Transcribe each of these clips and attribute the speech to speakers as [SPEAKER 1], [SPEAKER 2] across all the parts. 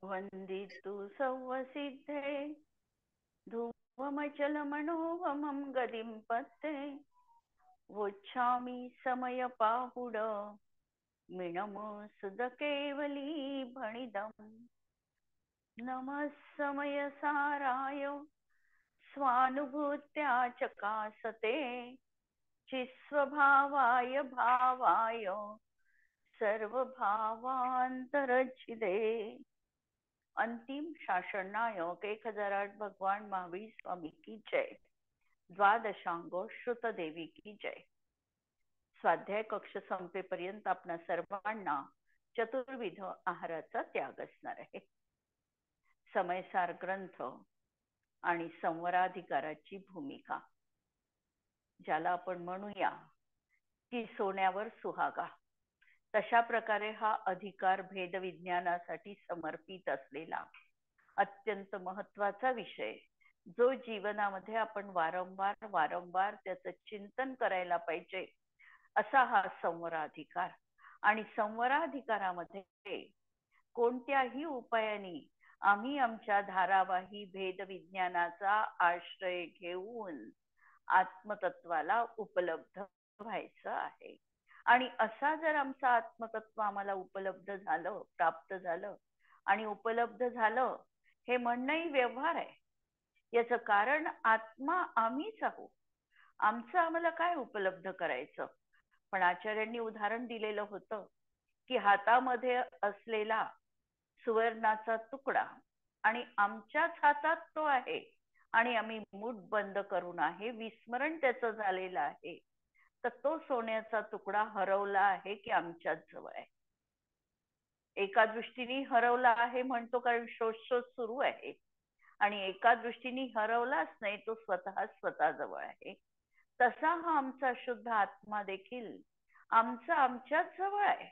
[SPEAKER 1] वन्दितु सौवसिद्धे धुवमचलमनोहमं गदिं पत्ते वोच्छामि समयपाहुड मिणमसुदकेवली भणिदम् नमः समयसाराय स्वानुभूत्या चकासते चिस्वभावाय भावाय सर्वभावांतरचिदे। अंतिम शासन नायक 1008 भगवान महावीर स्वामी की जय। द्वादशांगो श्रुत देवी की जय। स्वाध्याय कक्ष संपेपर्यंत आपणा सर्वांना चतुर्विध आहाराचा त्याग असणार आहे। समयसार ग्रंथ आणि संवराधिकाराची भूमिका, ज्याला आपण म्हणूया की सोन्यावर सुहागा, तशा प्रकारे हा अधिकार भेद विज्ञानासाठी समर्पित असलेला अत्यंत महत्वाचा विषय, जो जीवनामध्ये आपण वारंवार त्याचं चिंतन करायला पाहिजे, असा हा संवराधिकार। आणि संवराधिकारामध्ये कोणत्याही उपायाने आम्ही आमच्या धारावाही भेद विज्ञानाचा आश्रय घेऊन आत्मतत्वाला उपलब्ध व्हायचं आहे। आणि असा जर आमचं आत्मतत्व आम्हाला उपलब्ध झालं, प्राप्त झालं आणि उपलब्ध झालं, हे म्हणणंही व्यवहार आहे। याचं कारण आत्मा आम्हीच आहोत। आमचं आम्हाला काय उपलब्ध करायचं? पण आचार्यांनी उदाहरण दिलेलं होतं की हातामध्ये असलेला सुवर्णाचा तुकडा आणि आमच्याच हातात तो आहे आणि आम्ही मूठ बंद करून आहे, विस्मरण त्याचं झालेलं आहे, तर तो सोन्याचा तुकडा हरवला आहे की आमच्याच जवळ आहे? एका दृष्टीने हरवला आहे म्हणतो, कारण शोध सुरू आहे, आणि एका दृष्टीने हरवलाच नाही, तो स्वतः जवळ आहे। तसा हा आमचा शुद्ध आत्मा देखील आमच्याच जवळ आहे,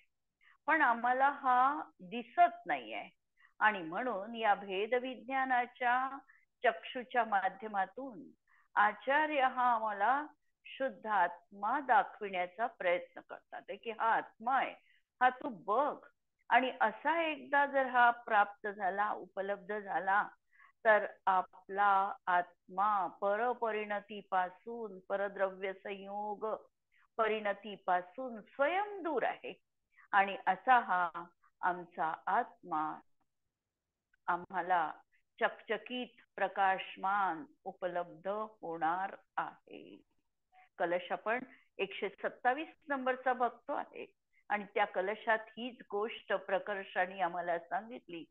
[SPEAKER 1] पण आम्हाला हा दिसत नाहीये। आणि म्हणून या भेद विज्ञानाच्या चक्षुच्या माध्यमातून आचार्य हा आम्हाला शुद्ध आत्मा दाखविण्याचा प्रयत्न करतात की हा आत्मा आहे, हा तू बघ। आणि असा एकदा जर हा प्राप्त झाला, उपलब्ध झाला, तर आपला आत्मा परपरिणतीपासून, परद्रव्य संयोग परिणतीपासून स्वयं दूर आहे। आणि असा हा आमचा आत्मा आम्हाला चकचकीत प्रकाशमान उपलब्ध होणार आहे। कलश आपण 127 नंबरचा बघतो आहे, आणि त्या कलशात हीच गोष्ट प्रकर्षाने आम्हाला सांगितली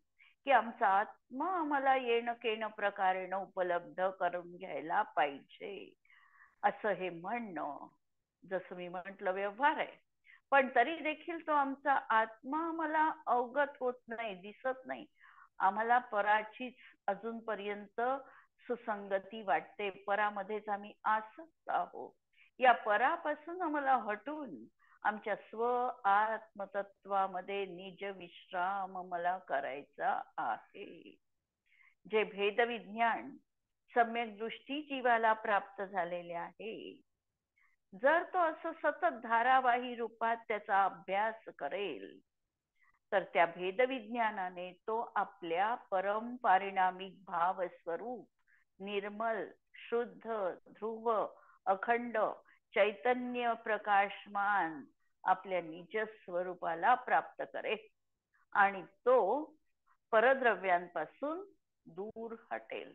[SPEAKER 1] की आमचा आत्मा आम्हाला येणं केणं प्रकारेण उपलब्ध करून घ्यायला पाहिजे, असं हे म्हणणं, जसं मी म्हटलं, व्यवहार आहे। पण तरी देखील तो आमचा आत्मा आम्हाला अवगत होत नाही, दिसत नाही। आम्हाला पराचीच अजूनपर्यंत सुसंगती वाटते, परामध्येच आम्ही आसक्त आहोत। या परापासून आम्हाला हटून आमच्या स्व आत्मतत्वामध्ये निज विश्राम मला करायचा आहे। जे भेद विज्ञान सम्यक दृष्टी जीवाला प्राप्त झालेले आहे, जर तो असं सतत धारावाही रूपात त्याचा अभ्यास करेल, तर त्या भेद विज्ञानाने तो आपल्या परम पारिणामिक भाव स्वरूप निर्मल, शुद्ध, ध्रुव, अखंड, चैतन्य प्रकाशमान आपल्या निज स्वरूपाला प्राप्त करेल, आणि तो परद्रव्यांपासून दूर हटेल।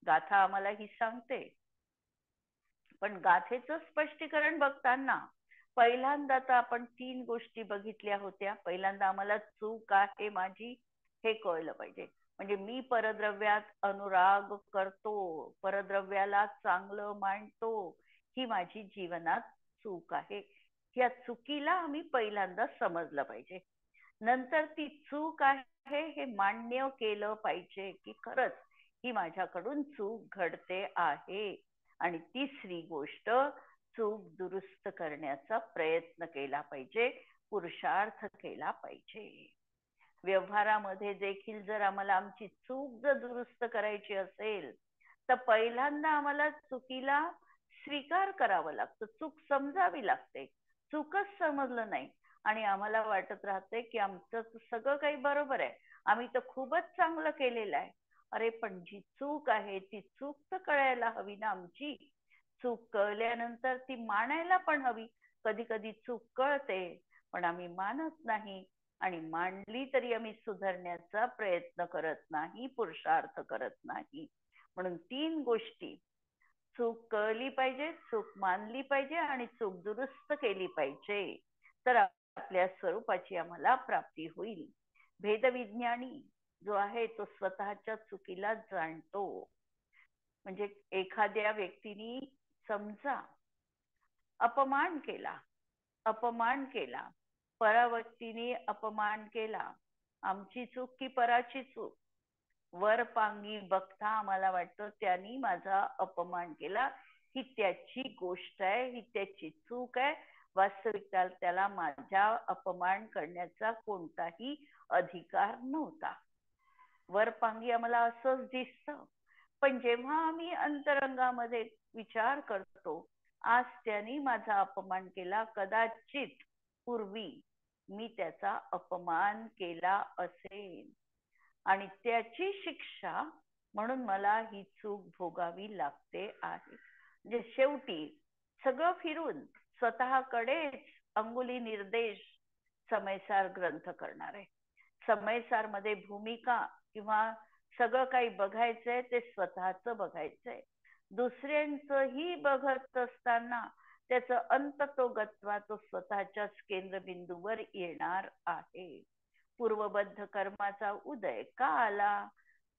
[SPEAKER 1] गाथा आम्हाला ही सांगते, पण गाथेचं स्पष्टीकरण बघताना पहिल्यांदा तर आपण 3 गोष्टी बघितल्या होत्या। पहिल्यांदा आम्हाला चूक आहे माझी हे कळलं पाहिजे, म्हणजे मी परद्रव्यात अनुराग करतो, परद्रव्याला चांगलं मानतो, ही माझी जीवनात चूक आहे। या चुकीला आम्ही पहिल्यांदा समजलं पाहिजे। नंतर ती चूक आहे हे मान्य केलं पाहिजे की खरंच ही माझ्याकडून चूक घडते आहे, आणि तिसरी गोष्ट, चूक दुरुस्त करण्याचा प्रयत्न केला पाहिजे, पुरुषार्थ केला पाहिजे। व्यवहारामध्ये देखील जर आम्हाला आमची चूक जर दुरुस्त करायची असेल, तर पहिल्यांदा आम्हाला चुकीला स्वीकार करावं लागतं, चूक समजावी लागते। चूकच समजलं नाही आणि आम्हाला वाटत राहते की आमचं सगळं काही बरोबर आहे, आम्ही तर खूपच चांगलं केलेलं आहे. अरे पण जी चूक आहे ती चूक तर कळायला हवी ना आमची. चूक कळल्यानंतर ती मानायला पण हवी. कधी कधी चूक कळते पण आम्ही मानत नाही, आणि मांडली तरी आम्ही सुधारण्याचा प्रयत्न करत नाही, पुरुषार्थ करत नाही. म्हणून 3 गोष्टी: चूक कळली पाहिजे, चूक मानली पाहिजे आणि चूक दुरुस्त केली पाहिजे. तर आपल्या स्वरूपाची आम्हाला प्राप्ती होईल. भेदविज्ञानी जो आहे तो स्वतःच्या चुकीला जाणतो. म्हणजे एखाद्या व्यक्तीने समजा अपमान केला, अपमान केला, पराव्यक्तीने अपमान केला, आमची चूक की पराची चूक, वरपांगी बघता आम्हाला वाटतं त्यांनी माझा अपमान केला, ही त्याची गोष्ट आहे, ही त्याची चूक आहे. वास्तविकता त्याला माझा अपमान करण्याचा कोणताही अधिकार नव्हता. वरपांगी आम्हाला असंच दिसतं. पण जेव्हा आम्ही अंतरंगामध्ये विचार करतो, आज त्यांनी माझा अपमान केला, कदाचित पूर्वी मी त्याचा अपमान केला असेल आणि त्याची शिक्षा म्हणून मला ही चूक भोगावी लागते आहे. म्हणजे शेवटी सगळं फिरून स्वतःकडेच अंगुली निर्देश समयसार ग्रंथ करणार आहे. समयसार मध्ये भूमिका किंवा सगळं काही बघायचंय ते स्वतःच बघायचंय. दुसऱ्यांचंही बघत असताना त्याचं अंततोगत्वा तो स्वतःच्याच केंद्रबिंदूवर येणार आहे. पूर्वबद्ध कर्माचा उदय का आला?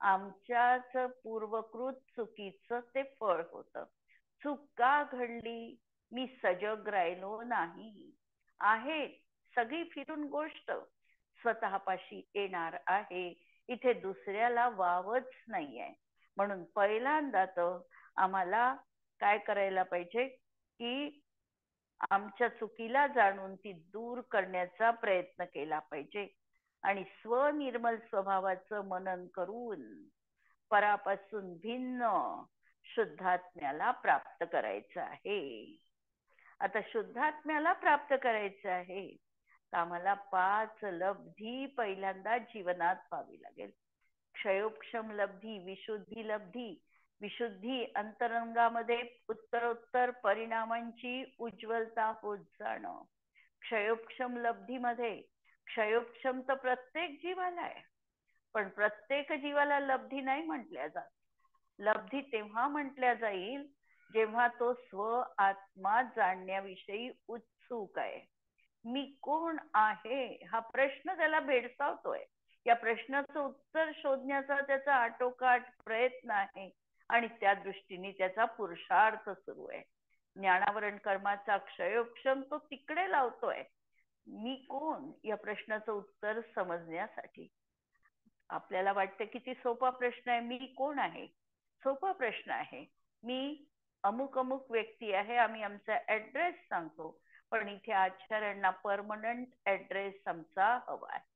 [SPEAKER 1] आमच्याच पूर्वकृत चुकीचं ते फळ होतं. चूक का घडली? मी सजग राहिलो नाही. आहे सगळी फिरून गोष्ट स्वतःपाशी येणार आहे. इथे दुसऱ्याला वावच नाहीये. म्हणून पहिल्यांदा तर आम्हाला काय करायला पाहिजे की आमच्या चुकीला जाणून ती दूर करण्याचा प्रयत्न केला पाहिजे आणि स्वनिर्मल स्वभावाचं मनन करून परापासून भिन्न शुद्धात्म्याला प्राप्त करायचं आहे. आता शुद्धात्म्याला प्राप्त करायचं आहे तर आम्हाला 5 लब्धी पहिल्यांदा जीवनात पाहावी लागेल. क्षयोक्षम लब्धी, विशुद्धी लब्धी. विशुद्धी अंतरंगामध्ये उत्तरोत्तर परिणामांची उज्ज्वलता होत जाणं. क्षयोक्षम लब्धीमध्ये क्षयोक्षम तर प्रत्येक जीवाला आहे, पण प्रत्येक जीवाला लब्धी नाही म्हटल्या जात. लब्धी तेव्हा म्हटल्या जाईल जेव्हा तो स्व आत्मा जाणण्याविषयी उत्सुक आहे. मी कोण आहे हा प्रश्न त्याला भेडसावतोय. या प्रश्नाचं उत्तर शोधण्याचा त्याचा आटोकाट प्रयत्न आहे आणि त्या दृष्टीने त्याचा पुरुषार्थ सुरू आहे. ज्ञानावरण कर्माचा क्षयोक्षम तो तिकडे लावतोय. मी कोण या प्रश्नाचं उत्तर समजण्यासाठी. आपल्याला वाटतं किती सोपा प्रश्न आहे, मी कोण आहे. सोपा प्रश्न आहे. मी अमुक अमुक व्यक्ती आहे, आम्ही आमचा ऍड्रेस सांगतो, पण इथे आचार्यांना परमनंट ऍड्रेस आमचा हवा आहे.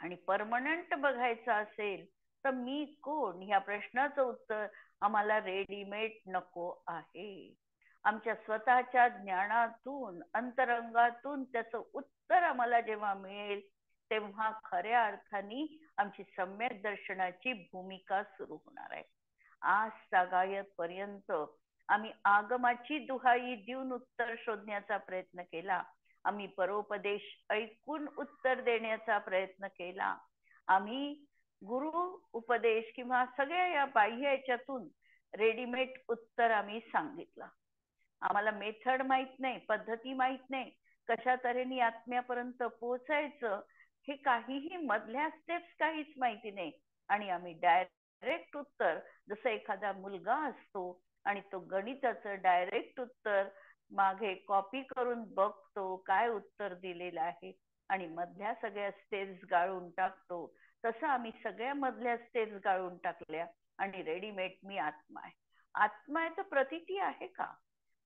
[SPEAKER 1] आणि परमनंट बघायचं असेल तर मी कोण ह्या प्रश्नाचं उत्तर आम्हाला रेडीमेड नको आहे. आमच्या स्वतःच्या ज्ञानातून अंतरंगातून त्याचं उत्तर आम्हाला जेव्हा मिळेल तेव्हा खऱ्या अर्थाने आमची सम्यक दर्शनाची भूमिका सुरू होणार आहे. आज सागायत पर्यंत आम्ही आगमाची दुहाई देऊन उत्तर शोधण्याचा प्रयत्न केला. आम्ही परोपदेश ऐकून उत्तर देण्याचा प्रयत्न केला. आम्ही गुरु उपदेश किंवा सगळ्या या बाह्य याच्यातून रेडीमेड उत्तर आम्ही सांगितलं. आम्हाला मेथड माहित नाही, पद्धती माहित नाही, कशा तऱ्हेने आत्म्यापर्यंत पोहोचायचं हे काहीही मधल्या स्टेप्स काहीच माहिती नाही. आणि आम्ही डायरेक्ट उत्तर, जसं एखादा मुलगा असतो आणि तो गणिताचं डायरेक्ट उत्तर मागे कॉपी करून बघतो काय उत्तर दिलेलं आहे आणि मधल्या सगळ्या स्टेप्स गाळून टाकतो, तसं आम्ही सगळ्या मधल्या स्टेप्स गाळून टाकल्या आणि रेडीमेड मी आत्मा आहे. आत्मा आहे तर प्रतीती आहे का?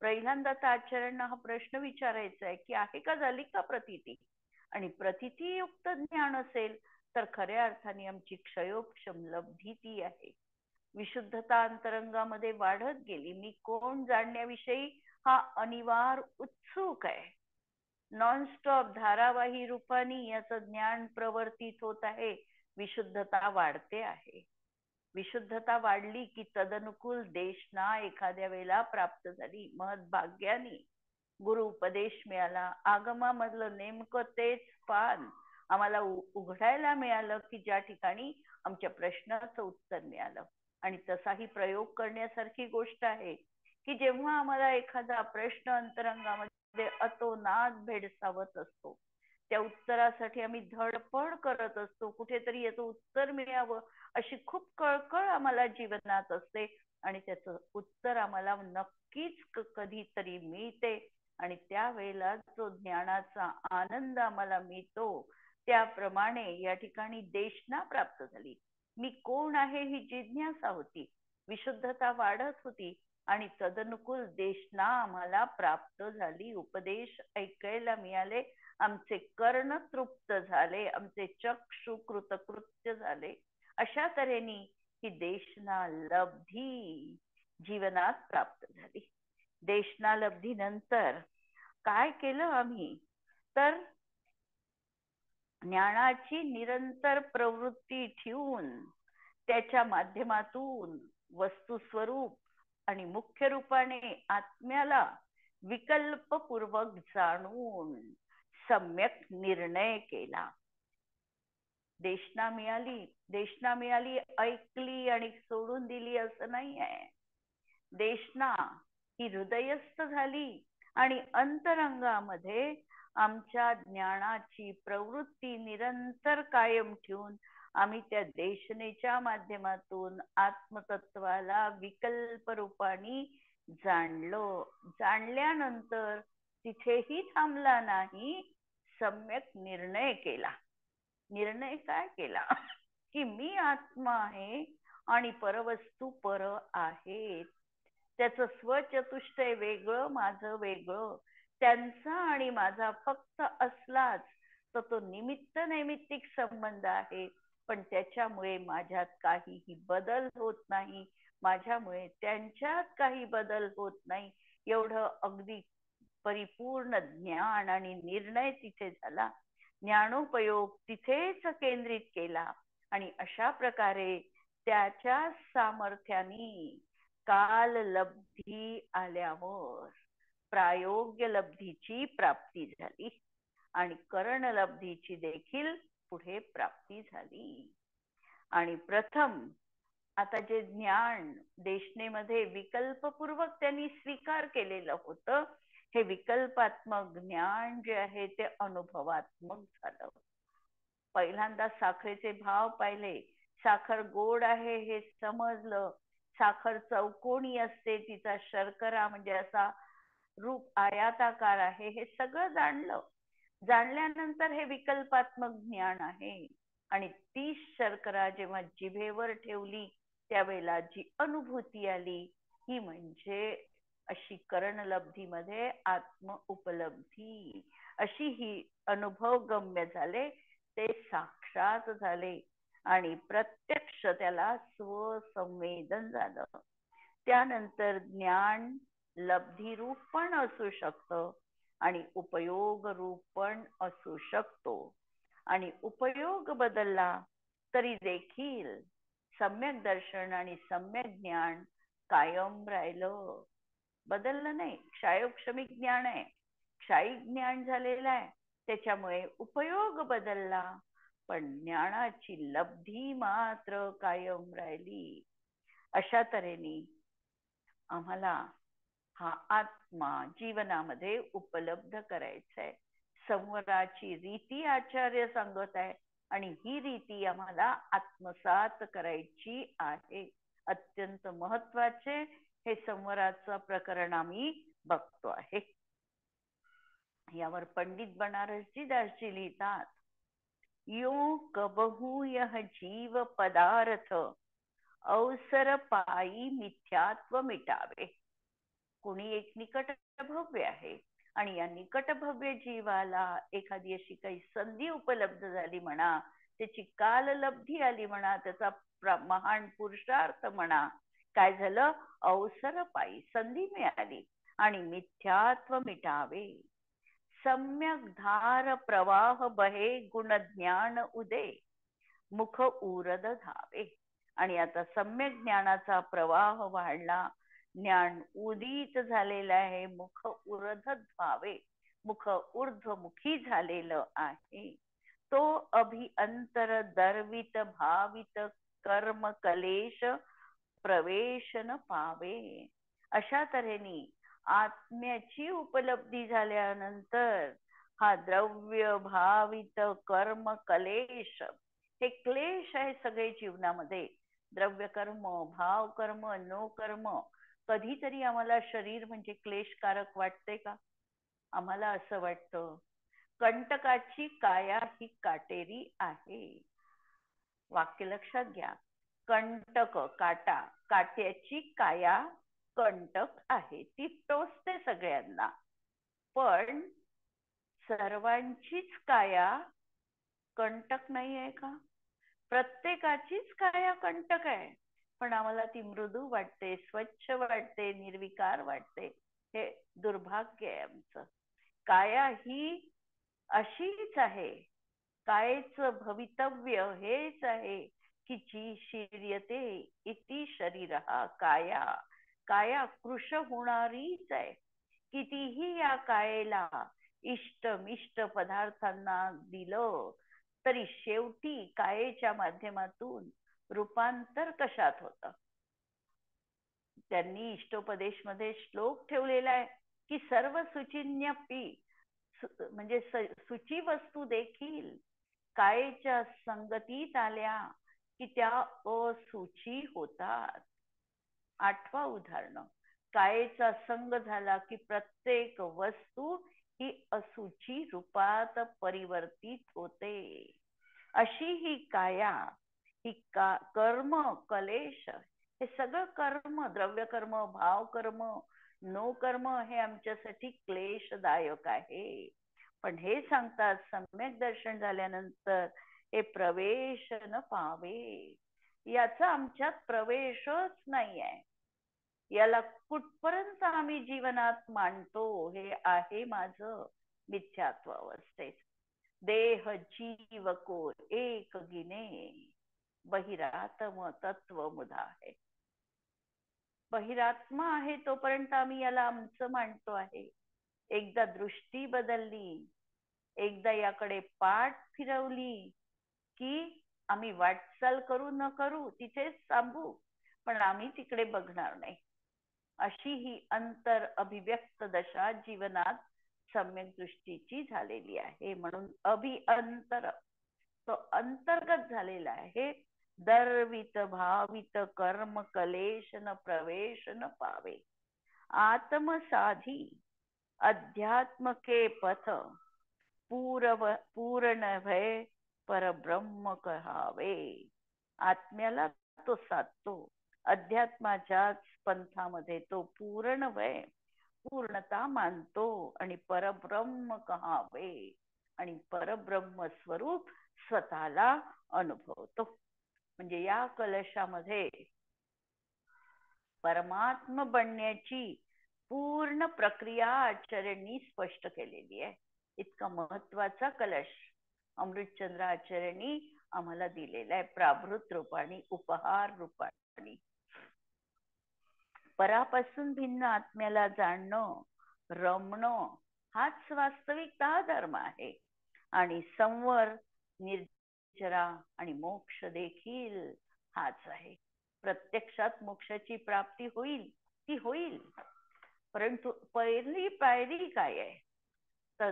[SPEAKER 1] पहिल्यांदा तर आचार्यांना हा प्रश्न विचारायचा आहे की आहे का, झाली का प्रतीती? आणि प्रतीतीयुक्त ज्ञान असेल तर खऱ्या अर्थाने आमची क्षयोक्षम लब्धी ती आहे. विशुद्धता अंतरंगामध्ये वाढत गेली. मी कोण जाणण्याविषयी हा अनिवार्य उत्सुक आहे. नॉनस्टॉप धारावाही रूपाने याचं ज्ञान प्रवर्तित होत आहे. विशुद्धता वाढते आहे. विशुद्धता वाढली की तदनुकूल देशना एखाद्या वेळेला प्राप्त झाली. महत्भाग्याने गुरु उपदेश मिळाला. आगमामधलं नेमकं तेच पान आम्हाला उघडायला मिळालं की ज्या ठिकाणी आमच्या प्रश्नाचं उत्तर मिळालं. आणि तसाही प्रयोग करण्यासारखी गोष्ट आहे की जेव्हा आम्हाला एखादा प्रश्न अंतरंगामध्ये अतोनात भेडसावत असतो, त्या उत्तरासाठी आम्ही धडपड करत असतो. कुठेतरी याचं उत्तर मिळावं अशी खूप कळकळ आम्हाला जीवनात असते. आणि त्याचं उत्तर आम्हाला नक्कीच कधीतरी मिळते. आणि त्यावेळेला जो ज्ञानाचा आनंद आम्हाला मिळतो, त्याप्रमाणे या ठिकाणी देशना प्राप्त झाली. मी कोण आहे ही जिज्ञासा होती. विशुद्धता वाढत होती आणि तदनुकूल देशना आम्हाला प्राप्त झाली. उपदेश ऐकायला मिळाले. आमचे कर्ण तृप्त झाले. आमचे चक्षु कृतकृत्य झाले. अशा तऱ्हेने ही देशना लब्धी जीवनात प्राप्त झाली. देशना लब्धी नंतर काय केलं आम्ही, तर ज्ञानाची निरंतर प्रवृत्ती ठेवून त्याच्या माध्यमातून वस्तुस्वरूप आणि मुख्य रूपाने आत्म्याला विकल्पपूर्वक जाणून सम्यक निर्णय केला. देशना मिळाली ऐकली आणि सोडून दिली असं नाही आहे. देशना ही हृदयस्थ झाली आणि अंतरंगामध्ये आमच्या ज्ञानाची प्रवृत्ती निरंतर कायम ठेवून आम्ही त्या देशनेच्या माध्यमातून आत्मतत्वाला विकल्प रूपाने जाणलो. जाणल्यानंतर तिथेही थांबला नाही, सम्यक निर्णय केला. निर्णय काय केला की मी आत्मा आहे आणि परवस्तू पर आहेत. त्याचं स्वचतुष्टय वेगळं, माझं वेगळं. त्यांचा आणि माझा फक्त असलाच तर तो निमित्त नैमित्तिक संबंध आहे. पण त्याच्यामुळे माझ्यात काहीही बदल होत नाही. माझ्यामुळे त्यांच्यात काही बदल होत नाही. एवढं अगदी परिपूर्ण ज्ञान आणि निर्णय तिथे झाला. ज्ञानोपयोग तिथेच केंद्रित केला आणि अशा प्रकारे त्याच्या सामर्थ्याने काल लब्धी आल्यावर प्रायोग्य लब्धीची प्राप्ती झाली आणि कर्ण लब्धीची देखील पुढे प्राप्ती झाली. आणि प्रथम आता जे ज्ञान देशनेमध्ये विकल्पपूर्वक त्यांनी स्वीकार केलेलं होतं, हे विकल्पात्मक ज्ञान जे आहे ते अनुभवात्मक झालं. पहिल्यांदा साखरेचे भाव पाहिले. साखर गोड आहे हे समजलं. साखर चौकोनी असते, तिचा शर्करा म्हणजे असा रूप आयाताकार आहे, हे सगळं जाणलं. जाणल्यानंतर हे विकल्पात्मक ज्ञान आहे. आणि ती शर्करा जेव्हा जिभेवर ठेवली त्यावेळेला जी अनुभूती आली, ही म्हणजे अशी कर्णलब्धीमध्ये आत्म उपलब्धी, अशी ही अनुभव गम्य झाले. ते साक्षात झाले आणि प्रत्यक्ष त्याला स्वसंवेदन झालं. त्यानंतर ज्ञान लब्धी रूप पण असू शकतं आणि उपयोग रूप पण असू शकतो. आणि उपयोग बदलला तरी देखील सम्यक दर्शन आणि सम्यक ज्ञान कायम राहिलं, बदललं नाही. क्षायोक्षमिक ज्ञान आहे, क्षायिक ज्ञान झालेलं आहे. त्याच्यामुळे उपयोग बदलला पण ज्ञानाची लब्धी मात्र कायम राहिली. अशा तऱ्हेने आम्हाला हा आत्मा जीवनामध्ये उपलब्ध करायचा आहे. संवराची रीती आचार्य सांगत आहे आणि ही रीती आम्हाला आत्मसात करायची आहे. अत्यंत महत्वाचे हे संवराचं प्रकरण आम्ही बघतो आहे. यावर पंडित बनारसजी दासजी लिहितात, यो कबहू यह जीव पदार्थ अवसर पायी मिथ्यात्व मिटावे. कोणी एक निकट भव्य आहे आणि या निकट भव्य जीवाला एखादी अशी काही संधी उपलब्ध झाली म्हणा, त्याची काललब्धी आली म्हणा, त्याचा महान पुरुषार्थ म्हणा, काय झालं, अवसर पायी संधी मिळाली आणि मिथ्यात्व मिटावे. सम्यक धार प्रवाह बहे गुण ज्ञान उदे मुख उरद धावे. आणि आता सम्यक ज्ञानाचा प्रवाह वाढला, ज्ञान उदित झालेलं आहे, मुख उरध धावे, मुख ऊर्ध्वमुखी झालेलं आहे. तो अभिअंतर दर्वित भावित कर्म कलेश प्रवेश न पावे. अशा तऱ्हेने आत्म्याची उपलब्धी झाल्यानंतर हा द्रव्य भावित कर्म कलेश, हे क्लेश आहे सगळे जीवनामध्ये. द्रव्य कर्म, भाव कर्म, नो कर्म. कधीतरी आम्हाला शरीर म्हणजे क्लेशकारक वाटते का? आम्हाला असं वाटतं कंटकाची काया ही काटेरी आहे. वाक्य लक्षात घ्या. कंटक काटा, काट्याची काया कंटक आहे, ती टोचते सगळ्यांना. पण सर्वांचीच काया कंटक नाही आहे का? प्रत्येकाचीच काया कंटक आहे, पण आम्हाला ती मृदू वाटते, स्वच्छ वाटते, निर्विकार वाटते. हे दुर्भाग्य आहे आमचं. काया ही अशीच आहे. कायेचं भवितव्य हेच आहे की जी शिर्यते इति शरीर काया. काया कृश होणारीच आहे. कितीही या कायेला इष्टमिष्ट पदार्थांना दिलं तरी शेवटी कायेच्या माध्यमातून रूपांतर कशात होतं? त्यांनी इष्टोपदेश मध्ये श्लोक ठेवलेला आहे की सर्व सुचिन्यपी, म्हणजे सुची वस्तू देखील कायेच्या संगतीत आल्या की त्या असुची होतात. 8वा उदाहरण, कायेचा संग झाला की प्रत्येक वस्तू ही असुची रूपात परिवर्तित होते. अशी ही काया, ही कर्म कलेश, हे सगळं कर्म, द्रव्य कर्म, भाव कर्म, नो कर्म, हे आमच्यासाठी क्लेशदायक आहे. पण हे सांगतात सम्यक दर्शन झाल्यानंतर हे प्रवेश न पावे. याचा आमच्यात प्रवेशच नाही आहे. याला कुठपर्यंत आम्ही जीवनात मांडतो? हे आहे माझं मिथ्यात्व अवस्थेत. देह जीव को एक गिने, बहिरात्म तत्व मुधा आहे. बहिरात्मा आहे तोपर्यंत आम्ही याला आमचं मांडतो आहे. एकदा दृष्टी बदलली, एकदा याकडे पाठ फिरवली की आम्ही वाटचाल करू न करू तिथेच थांबू, पण आम्ही तिकडे बघणार नाही. अशी ही अंतर अभिव्यक्त दशा जीवनात सम्यक दृष्टीची झालेली आहे. म्हणून अभिअंतर, तो अंतर्गत झालेला आहे. दर्वित भावित कर्म कलेश न प्रवेश न पावे. आत्मसाधी अध्यात्म के पथ पूर्ण भय परब्रह्म कहावे. आत्म्याला तो साधतो, अध्यात्माच्याच पंथामध्ये तो पूर्ण भय, पूर्णता मानतो आणि परब्रह्म कहावे, आणि परब्रह्म स्वरूप स्वतःला अनुभवतो. म्हणजे या कलशामध्ये परमात्मा बनण्याची पूर्ण प्रक्रिया आचार्यांनी स्पष्ट केलेली आहे. इतका महत्वाचा कलश अमृतचंद्र आचार्यांनी आम्हाला दिलेला आहे, प्राभृत रूपाने, उपहार रूपाने. परापासून भिन्न आत्म्याला जाणणं, रमणं, हाच वास्तविकता धर्म आहे. आणि संवर, निर्जरा आणि मोक्ष देखील हाच आहे. प्रत्यक्षात मोक्षाची प्राप्ती होईल, ती होईल, परंतु पहिली पायरी काय आहे? तर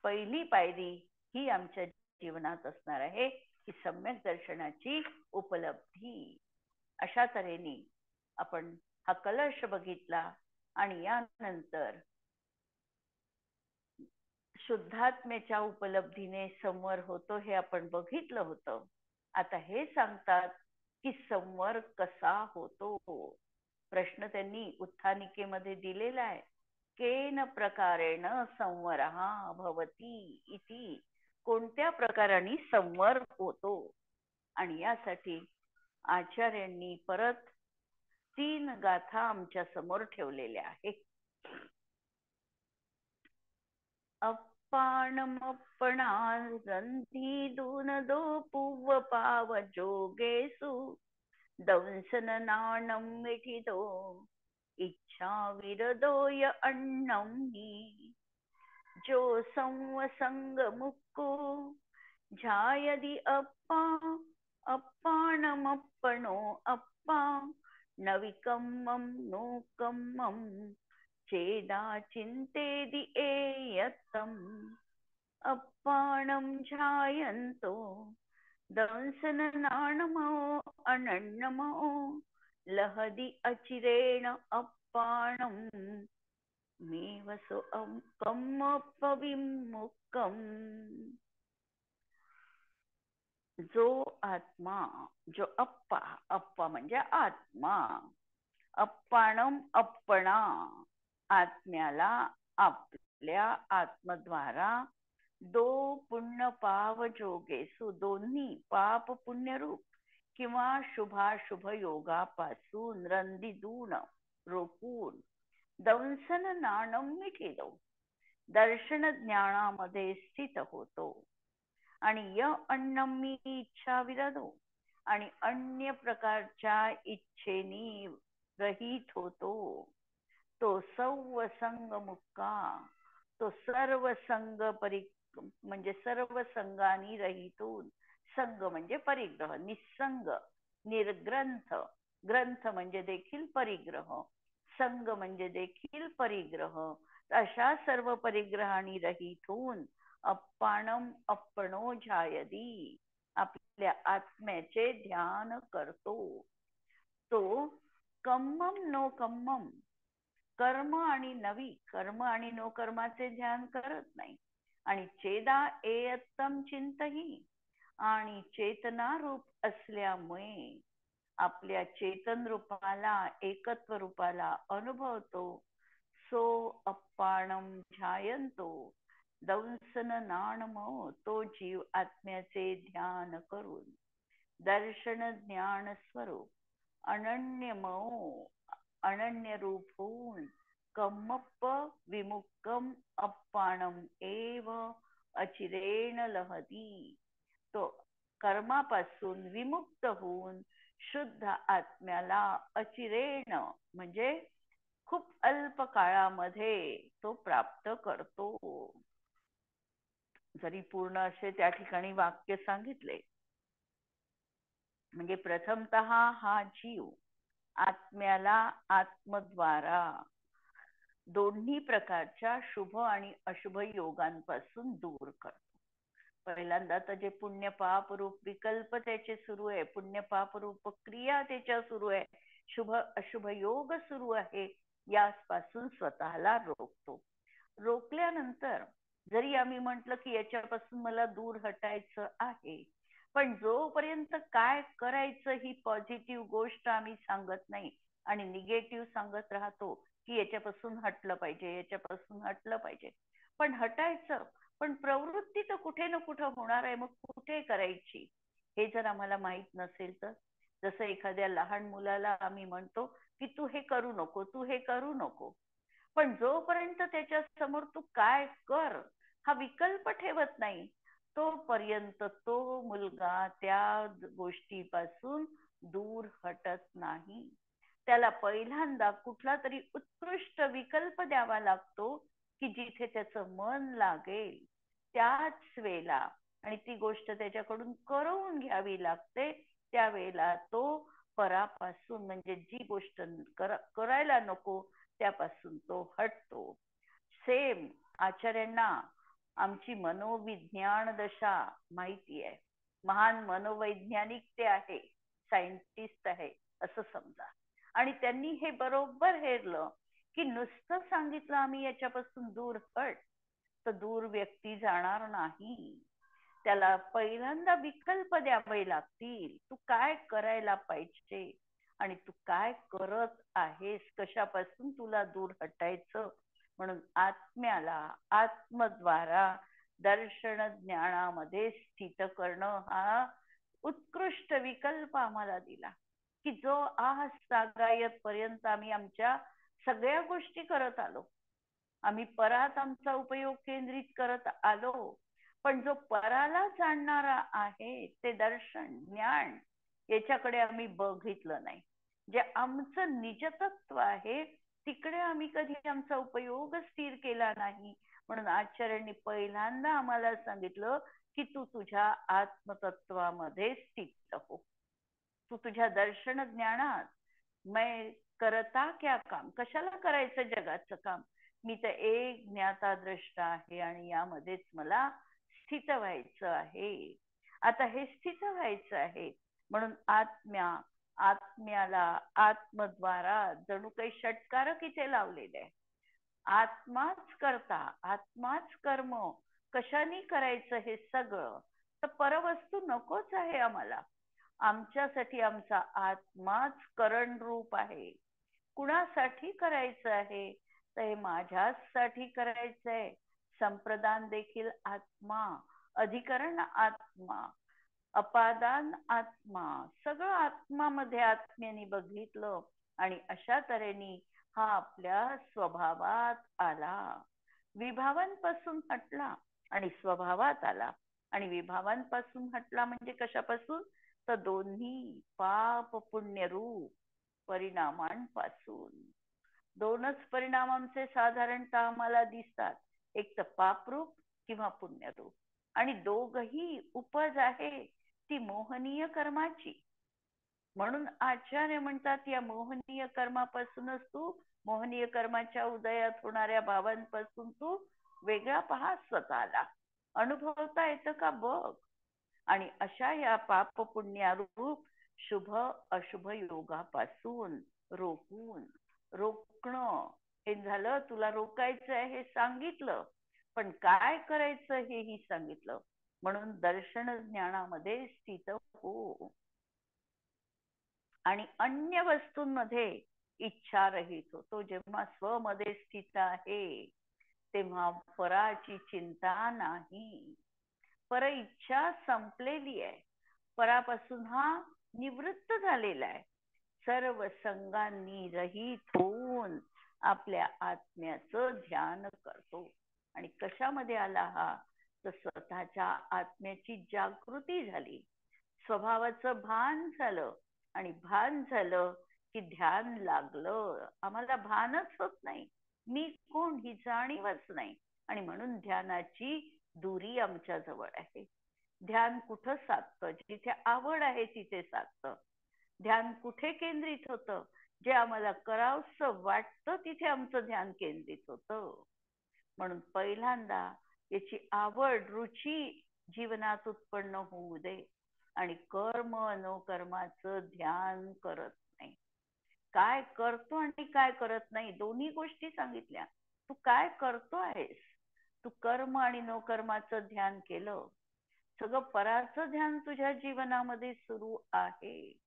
[SPEAKER 1] पहिली पायरी ही आमच्या जीवनात असणार आहे की सम्यक दर्शनाची उपलब्धी. अशा तऱ्हेने आपण हा कलश बघितला आणि यानंतर शुद्धात्म्याच्या उपलब्धीने संवर होतो हे आपण बघितलं होतं. आता हे सांगतात की संवर कसा होतो. प्रश्न त्यांनी उत्थानिकेमध्ये दिलेला आहे. केन प्रकारेण संवरः भवति इति, कोणत्या प्रकाराने संवर होतो? आणि यासाठी आचार्यांनी परत 3 गाथा आमच्या समोर ठेवलेल्या आहेत. अप्पाणमप्पणा रंधी दून दो पुव्व पाव जोगेसु दंसन नाणं मिठिदो इच्छा विरदोय अण्णं हि जो संवसंग मुक्कु झायदि अप्पा अप्पाणमप्पणो अप्पा नविकम्मं नूकम्मं चेदा चिन्तेदि एयत्तम् अप्पाणं झायन्तो दंसन नाणमो अनन्नमो लहदि अचिरेण अप्पाणं मेवसो कम्मप्पविमुक्कम्. जो आत्मा, जो अप्पा, अप्पा म्हणजे आत्मा, अप्पाणम अप्पणा, आत्म्याला आपल्या आत्मद्वारा दो पुण्य पाव जोगेसु, दोन्ही पाप पुण्य रूप किंवा शुभाशुभ योगापासून रंदिदून रोखून दंसन नाणं मिठिदो, दर्शन ज्ञानामध्ये स्थित होतो आणि य अन्नम मी इच्छा विरदो, आणि अन्य प्रकारच्या इच्छेनी रहित होतो. तो सर्व संग मुक्का, तो सर्व संग म्हणजे सर्व संगानी रहितून, संग म्हणजे परिग्रह, निसंग, निर्ग्रंथ, ग्रंथ म्हणजे देखील परिग्रह, संग म्हणजे देखील परिग्रह, अशा सर्व परिग्रहांनी रहित होऊन अप्पाणम अप्पणो झायदी, आपल्या आत्म्याचे ध्यान करतो. तो कम्मम नो कम्मम, कर्म आणि नवी, कर्म आणि नो कर्माचे ध्यान करत नाही. आणि चेदा एयत्तम चिंतही, आणि चेतना रूप असल्यामुळे आपल्या चेतन रूपाला, एकत्व रूपाला अनुभवतो. सो अप्पाणम ध्यायंतो दंसन नाणमो, तो जीव आत्म्याचे ध्यान करून दर्शन ज्ञान स्वरूप अनन्यमो, अनन्य रूप होऊन कम्मप्प विमुक्कम अप्पाणम एव अचिरेण लहती, तो कर्मापासून विमुक्त होऊन शुद्ध आत्म्याला अचिरेण म्हणजे खूप अल्प काळामध्ये तो प्राप्त करतो. जरी पूर्ण असे त्या ठिकाणी वाक्य सांगितले, म्हणजे प्रथमतः हा जीव आत्म्याला आत्मद्वारा दोन्ही प्रकारच्या शुभ आणि अशुभ योगांपासून दूर करतो. पहिल्यांदा तर जे पुण्य पाप रूप विकल्प त्याचे सुरू आहे, पुण्य पाप रूप क्रिया त्याच्या सुरू आहे, शुभ अशुभ योग सुरू आहे, यापासून स्वतःला रोखतो. रोखल्यानंतर जरी आम्ही म्हटलं की याच्यापासून मला दूर हटायचं आहे, पण जोपर्यंत काय करायचं ही पॉझिटिव्ह गोष्ट आम्ही सांगत नाही आणि निगेटिव्ह सांगत राहतो की याच्यापासून हटलं पाहिजे, याच्यापासून हटलं पाहिजे, पण हटायचं, पण प्रवृत्ती तर कुठे ना कुठे होणार आहे, मग कुठे करायची हे जर आम्हाला माहित नसेल तर, जसं एखाद्या लहान मुलाला आम्ही म्हणतो की तू हे करू नको, तू हे करू नको, पण जोपर्यंत त्याच्या समोर तू काय कर हा विकल्प ठेवत नाही, तोपर्यंत तो मुलगा त्या गोष्टीपासून दूर हटत नाही. त्याला पहिल्यांदा कुठला तरी उत्कृष्ट विकल्प द्यावा लागतो की जिथे त्याचं मन लागेल त्याच वेळेला, आणि ती गोष्ट त्याच्याकडून करवून घ्यावी लागते. त्यावेळेला तो परापासून म्हणजे जी गोष्ट करायला नको त्यापासून तो हटतो. सेम आचार्यांना आमची मनोविज्ञान दशा माहिती आहे, महान मनोवैज्ञानिक ते आहे, सायंटिस्ट आहे असं समजा, आणि त्यांनी हे बरोबर हेरलं की नुसतं सांगितलं आम्ही याच्यापासून दूर हट तर दूर व्यक्ती जाणार नाही. त्याला पहिल्यांदा विकल्प द्यावे लागतील, तू काय करायला पाहिजे आणि तू काय करत आहेस, कशापासून तुला दूर हटायचं. म्हणून आत्म्याला आत्मद्वारा दर्शन ज्ञानामध्ये स्थित करणं हा उत्कृष्ट विकल्प आम्हाला दिला, की जो आज सागायत पर्यंत आम्ही आमच्या सगळ्या गोष्टी करत आलो, आम्ही परात आमचा उपयोग केंद्रित करत आलो, पण जो पराला जाणणारा आहे ते दर्शन ज्ञान याच्याकडे आम्ही बघितलं नाही. जे आमचं निजतत्व आहे तिकडे आम्ही कधी आमचा उपयोग स्थिर केला नाही. म्हणून आचार्यांनी पहिल्यांदा आम्हाला सांगितलं की तू तुझ्या आत्मतत्वामध्ये स्थित हो. तू तुझ्या दर्शन ज्ञानात मैं करता क्या काम, कशाला करायचं जगाचं काम, मी तर एक ज्ञाता द्रष्टा आहे आणि यामध्येच मला स्थित व्हायचं आहे. आता हे स्थित व्हायचं आहे म्हणून आत्म्याला आत्मद्वारा जणू काही षटकारक इथे लावलेले आहे. आत्माच करता, आत्माच कर्म, कशाने करायचं हे सगळं, तर परवस्तू नकोच आहे आम्हाला. आमच्यासाठी आमचा आत्माच करण रूप आहे. कुणासाठी करायचं आहे, तर हे माझ्यासाठी करायचंय. संप्रदान देखील आत्मा, अधिकरण आत्मा, अपादान आत्मा, सगळं आत्मामध्ये आत्म्याने बघितलं आणि अशा तऱ्हेने हा आपल्या स्वभावात आला. विभावांपासून हटला आणि स्वभावात आला. आणि विभावांपासून हटला म्हणजे कशापासून, तर दोन्ही पाप पुण्य रूप परिणामांपासून. दोनच परिणाम आमचे साधारणतः आम्हाला दिसतात, एक तर पापरूप किंवा पुण्यरूप. आणि दोघही उपज आहे ती मोहनीय कर्माची. म्हणून आचार्य म्हणतात या मोहनीय कर्मापासूनच तू, मोहनीय कर्माच्या उदयात होणाऱ्या भावांपासून तू वेगळा पहा, स्वतःला अनुभवता येतं का बघ. आणि अशा या पाप पुण्यारूप शुभ अशुभ योगापासून रोखणं हे झालं. तुला रोकायचं आहे हे सांगितलं, पण काय करायचं हेही सांगितलं. म्हणून दर्शन ज्ञानामध्ये स्थित हो आणि अन्य वस्तूंमध्ये इच्छा रहित हो. तो जेव्हा स्वमध्ये स्थित आहे तेव्हा पराची चिंता नाही. पर इच्छा संपलेली आहे, परापासून हा निवृत्त झालेला आहे. सर्व संगांनी रहित होऊन आपल्या आत्म्याचं ध्यान करतो. आणि कशामध्ये आला हा, तर स्वतःच्या आत्म्याची जागृती झाली, स्वभावाचं भान झालं. आणि भान झालं की ध्यान लागलं. आम्हाला भानच होत नाही, मी कोण ही जाणीवच नाही. आणि म्हणून ध्यानाची दुरी आमच्या जवळ आहे. ध्यान कुठं साधतं, जिथे आवड आहे तिथे साधतं. ध्यान कुठे केंद्रित होतं, जे आम्हाला करावंसं वाटतं तिथे आमचं ध्यान केंद्रित होतं. म्हणून पहिल्यांदा याची आवड रुची जीवनात उत्पन्न होऊ दे. आणि कर्म न कर्माचं ध्यान करत नाही. काय करतो आणि काय करत नाही दोन्ही गोष्टी सांगितल्या. तू काय करतो आहेस, तू कर्म आणि न कर्माचं ध्यान केलं, सगळं पराचं ध्यान तुझ्या जीवनामध्ये सुरू आहे.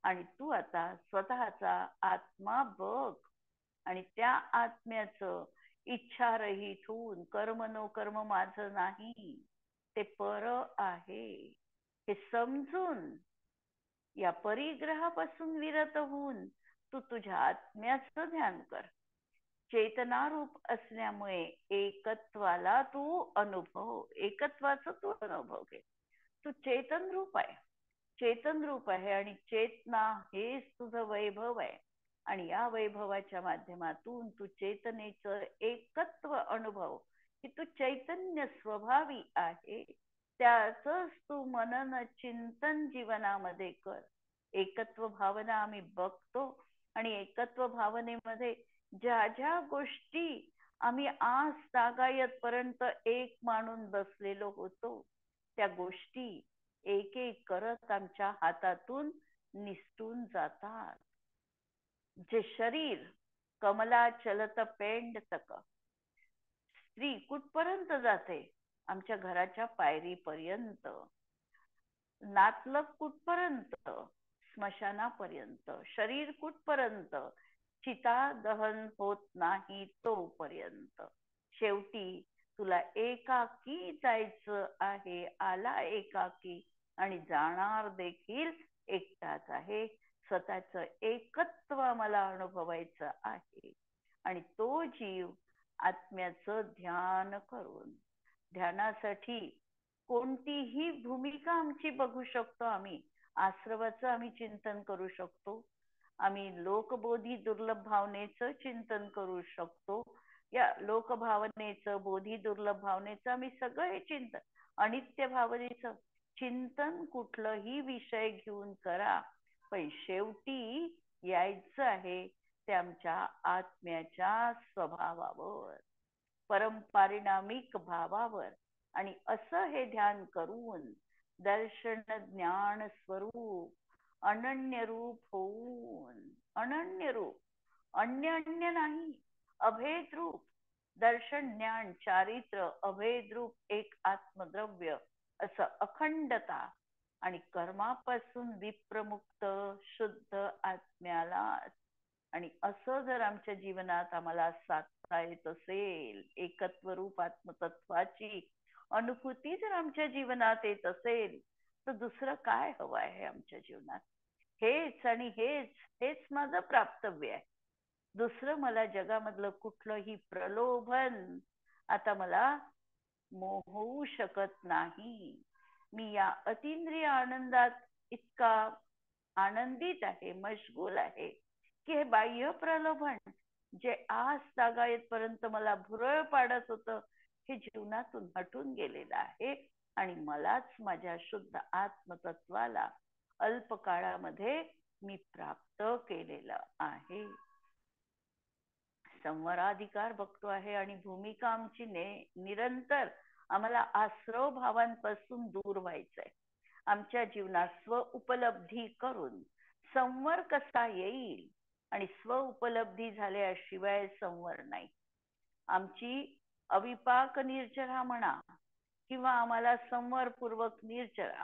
[SPEAKER 1] आणि तू आता स्वतःचा आत्मा बघ आणि त्या आत्म्याचं इच्छा रहित होऊन, कर्म नो कर्म माझं नाही, ते पर आहे हे समजून या परिग्रहापासून विरत होऊन तू तुझ्या आत्म्याचं ध्यान कर. चेतनारूप असल्यामुळे एकत्वाला तू अनुभव, एकत्वाचा तू अनुभव घे. तू चेतन रूप आहे, चेतन रूप आहे आणि चेतना हेच तुझं वैभव आहे. आणि या वैभवाच्या माध्यमातून तू चेतनेचं एकत्व अनुभव, की तू चैतन्य स्वभावी आहे, त्याचंच तू मनन चिंतन जीवनामध्ये कर. एकत्व भावना आम्ही बघतो आणि एकत्व भावनेमध्ये ज्या ज्या गोष्टी आम्ही आज तागायत पर्यंत एक मानून बसलेलो होतो, त्या गोष्टी एक एक करत आमच्या हातातून निसटून जातात. जे शरीर कमला चलत पेंड तक, स्त्री कुठपर्यंत जाते, आमच्या घराच्या पायरीपर्यंत. नातलग कुठपर्यंत, स्मशानापर्यंत. शरीर कुठपर्यंत, चिता दहन होत नाही तोपर्यंत. शेवटी तुला एकाकी जायचं आहे, आला एकाकी आणि जाणार देखील एकटाच आहे. स्वतःचं एकत्व मला अनुभवायचं आहे. आणि तो जीव आत्म्याचं ध्यान करून. ध्यानासाठी कोणतीही भूमिका आमची बघू शकतो आम्ही. आश्रवाचं आम्ही चिंतन करू शकतो, आम्ही लोकबोधी दुर्लभ भावनेचं चिंतन करू शकतो. या लोकभावनेचं, बोधी दुर्लभ भावनेचं आम्ही सगळे चिंतन, अनित्य भावनेचं चिंतन कुठलंही विषय घेऊन करा, पण शेवटी यायचं आहे ते आमच्या आत्म्याच्या स्वभावावर, परमपारिणामिक भावावर. आणि असं हे ध्यान करून दर्शन ज्ञान स्वरूप अनन्य रूप होऊन, अनन्य रूप, अन्य अन्य नाही, अभेद रूप, दर्शन ज्ञान चारित्र अभेद रूप एक आत्मद्रव्य असं अखंडता आणि कर्मापासून विप्रमुक्त शुद्ध आत्म्याला. आणि असं जर आमच्या जीवनात आम्हाला साधता येत असेल, एकत्व रूप आत्मतत्वाची अनुभूती जर आमच्या जीवनात येत असेल, तर दुसरं काय हवं आहे आमच्या जीवनात? हेच आणि हेच हेच माझं प्राप्तव्य आहे. दुसरं मला जगामधलं कुठलंही प्रलोभन आता मला मोहू शकत नाही. मी या अतिंद्रिय आनंदात इतका आनंदित आहे, मशगूल आहे, की हे बाह्य प्रलोभन जे आज तागायतपर्यंत मला भुरळ पाडत होतं, हे जीवनातून हटून गेलेलं आहे. आणि मलाच माझ्या शुद्ध आत्मतत्वाला अल्पकाळामध्ये मी प्राप्त केलेलं आहे. संवराधिकार बघतो आहे आणि भूमिका आमची निरंतर आम्हाला आश्रव भावांपासून दूर व्हायचंय. आमच्या जीवनात स्व उपलब्धी करून संवर कसा येईल, आणि स्व उपलब्धी झाल्याशिवाय संवर नाही. आमची अविपाक निर्जरा म्हणा किंवा आम्हाला संवरपूर्वक निर्जरा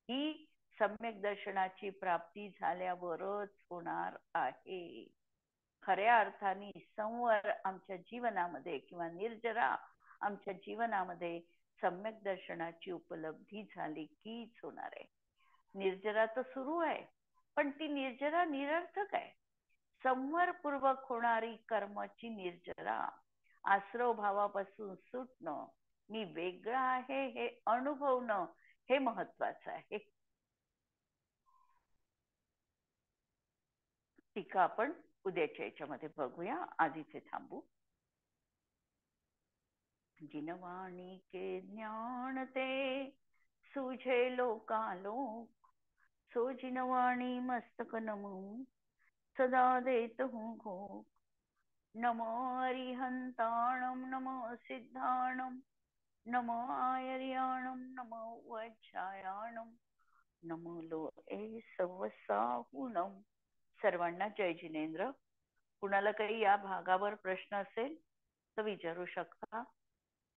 [SPEAKER 1] ही सम्यक दर्शनाची प्राप्ती झाल्यावरच होणार आहे. खऱ्या अर्थाने संवर आमच्या जीवनामध्ये किंवा निर्जरा आमच्या जीवनामध्ये सम्यक दर्शनाची उपलब्धी झाली कीच होणार आहे. निर्जरा तर सुरू आहे, पण ती निर्जरा निरर्थक आहे. संवरपूर्वक होणारी कर्माची निर्जरा, आश्रव भावापासून सुटणं, मी वेगळा आहे हे अनुभवणं, हे महत्वाचं आहे. टीका आपण उद्याच्या याच्यामध्ये बघूया, आधीचे थांबू. जिनवाणी के ज्ञान ते सुझे लोकालोक, सो जिनवाणी मस्तक नमू सदा देत हूँ घोक. नमो अरिहंताणम नमो सिद्धाणम नमो आयर्याणम नमो वज्रायाणम नमो लोए सवसाहुणम. सर्वांना जय जिनेंद्र. कुणाला काही या भागावर प्रश्न असेल तर विचारू शकता.